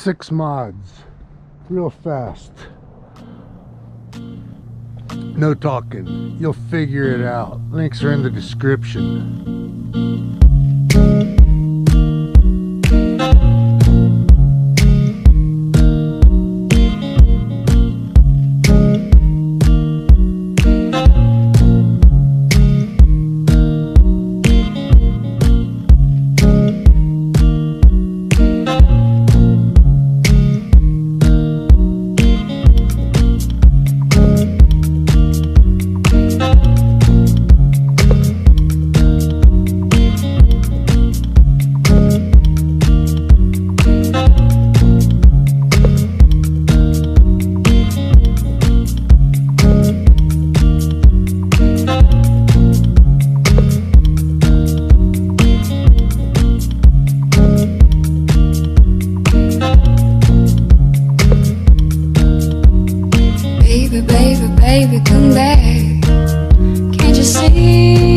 6 mods real fast. No talking. You'll figure it out. Links are in the description. Baby, baby, come back. Can't you see?